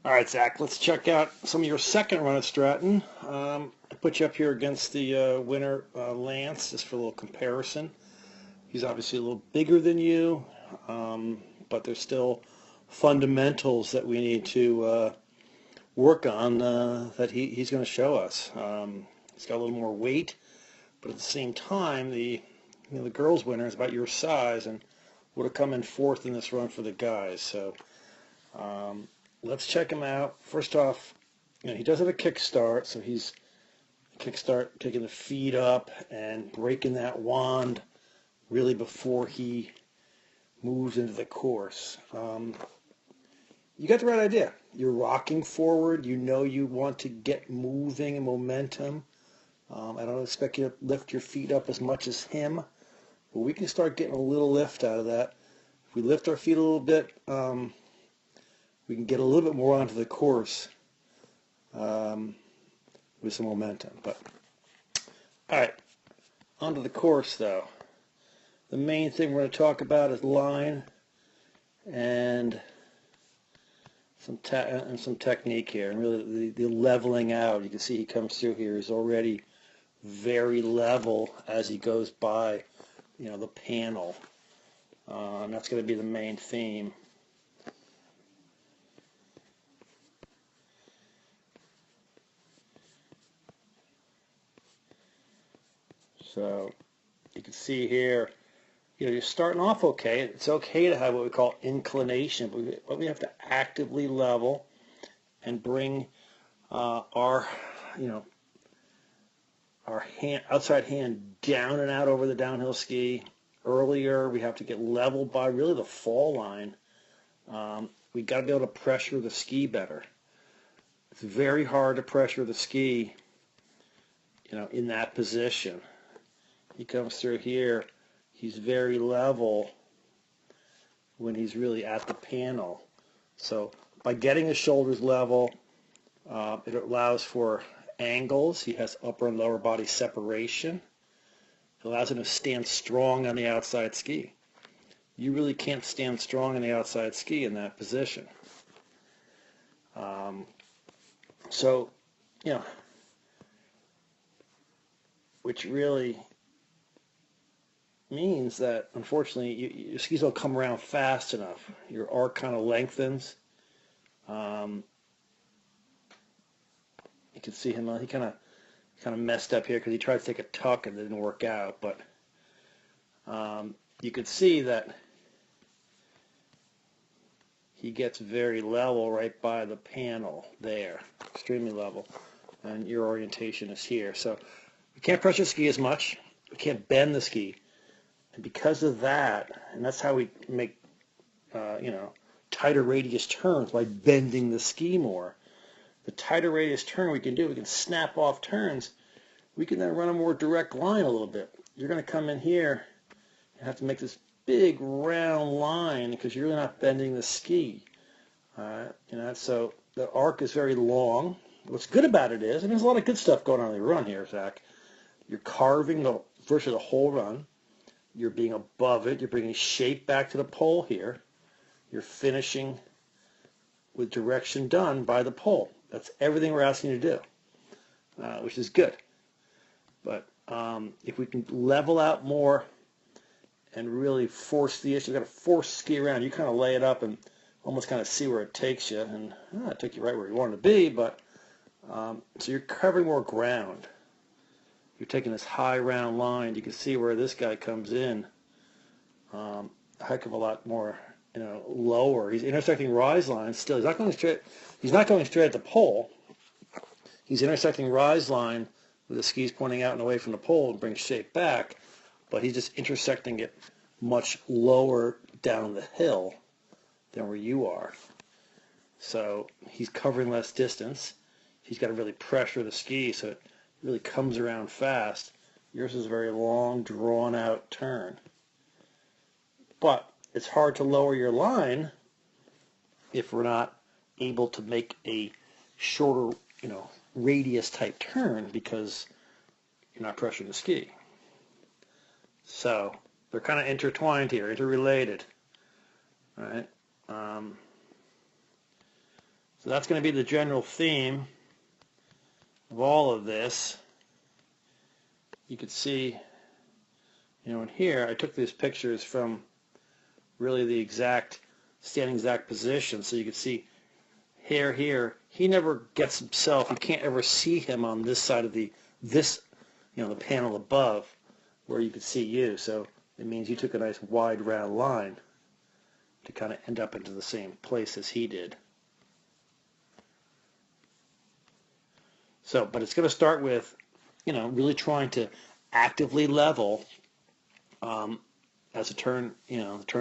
All right, Zach, let's check out some of your second run at Stratton. I put you up here against the winner, Lance, just for a little comparison. He's obviously a little bigger than you, but there's still fundamentals that we need to work on that he's going to show us. He's got a little more weight, but at the same time, the girls' winner is about your size and would have come in fourth in this run for the guys. So let's check him out. First off, he does have a kickstart, so he's kickstart taking the feet up and breaking that wand really before he moves into the course. You got the right idea. You're rocking forward. You know you want to get moving and momentum. I don't expect you to lift your feet up as much as him, but we can start getting a little lift out of that. If we lift our feet a little bit, we can get a little bit more onto the course with some momentum. But all right, onto the course though. The main thing we're going to talk about is line and some technique here, and really the leveling out. You can see he comes through here. He's already very level as he goes by, the panel. And that's going to be the main theme. So you can see here, you're starting off okay. It's okay to have what we call inclination, but we have to actively level and bring our outside hand down and out over the downhill ski. Earlier, we have to get leveled by really the fall line. We got to be able to pressure the ski better. It's very hard to pressure the ski, in that position. He comes through here. He's very level when he's really at the panel. So by getting his shoulders level, it allows for angles. He has upper and lower body separation. It allows him to stand strong on the outside ski. You really can't stand strong on the outside ski in that position. So, which really means that, unfortunately, your skis don't come around fast enough. Your arc kind of lengthens. You can see him, he kind of messed up here because he tried to take a tuck and it didn't work out. But you could see that he gets very level right by the panel there, extremely level, and your orientation is here. So we can't pressure ski as much. We can't bend the ski. And because of that, and that's how we make, tighter radius turns, by bending the ski more. The tighter radius turn we can snap off turns. We can then run a more direct line a little bit. You're going to come in here and have to make this big round line because you're really not bending the ski. So the arc is very long. What's good about it is, and there's a lot of good stuff going on in the run here, Zach. You're carving virtually the whole run. You're being above it. You're bringing shape back to the pole here. You're finishing with direction done by the pole. That's everything we're asking you to do, which is good. But if we can level out more and really force the issue, you've got to force ski around. You kind of lay it up and almost kind of see where it takes you. And it took you right where you wanted to be, but so you're covering more ground. You're taking this high round line. You can see where this guy comes in a heck of a lot more, lower. He's intersecting rise lines still. He's not going straight. He's not going straight at the pole. He's intersecting rise line with the skis pointing out and away from the pole and bring shape back, but he's just intersecting it much lower down the hill than where you are. So he's covering less distance. He's got to really pressure the ski so it really comes around fast. Yours is a very long, drawn-out turn. But it's hard to lower your line if we're not able to make a shorter, radius type turn because you're not pressuring the ski. So they're kind of intertwined here, interrelated. All right. So that's going to be the general theme of all of this. You can see, in here, I took these pictures from really the standing exact position, so you can see here, he never gets himself, you can't ever see him on this side of the panel above where you can see you, so it means you took a nice wide round line to kind of end up into the same place as he did. So, but it's going to start with, really trying to actively level as the turn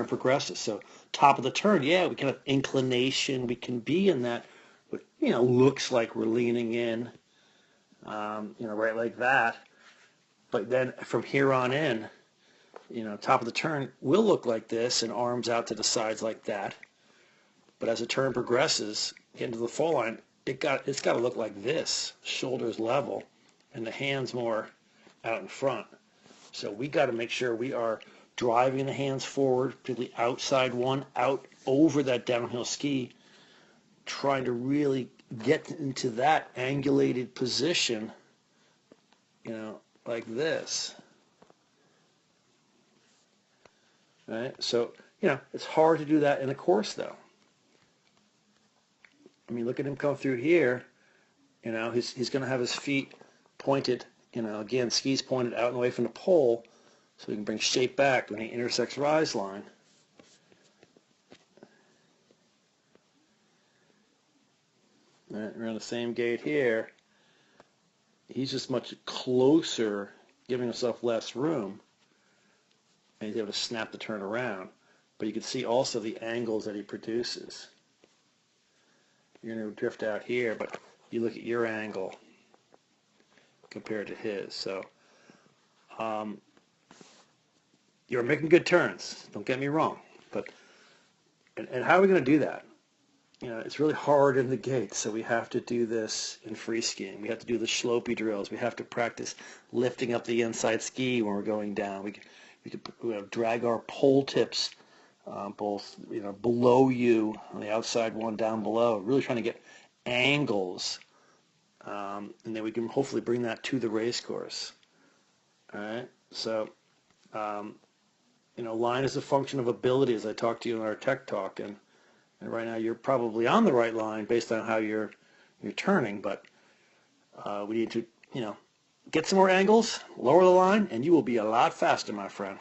progresses. So, top of the turn, yeah, we can have inclination. We can be in that, what looks like we're leaning in, right like that. But then from here on in, top of the turn will look like this, and arms out to the sides like that. But as the turn progresses, getting to the fall line, it's got to look like this, shoulders level, and the hands more out in front. So we got to make sure we are driving the hands forward, particularly outside one, out over that downhill ski, trying to really get into that angulated position, like this. Right? So, it's hard to do that in a course, though. I mean, look at him come through here. He's going to have his feet pointed, again, skis pointed out and away from the pole, so he can bring shape back when he intersects rise line. All right, we're on the same gate here. He's just much closer, giving himself less room, and he's able to snap the turn around. But you can see also the angles that he produces. You're going to drift out here, but you look at your angle compared to his. So you're making good turns. Don't get me wrong. But and how are we going to do that? It's really hard in the gates, so we have to do this in free skiing. We have to do the slopey drills. We have to practice lifting up the inside ski when we're going down. We could drag our pole tips both below you on the outside one down below, really trying to get angles, and then we can hopefully bring that to the race course. All right, so line is a function of ability, as I talked to you in our tech talk, and right now you're probably on the right line based on how you're turning, but we need to get some more angles, lower the line, and you will be a lot faster, my friend.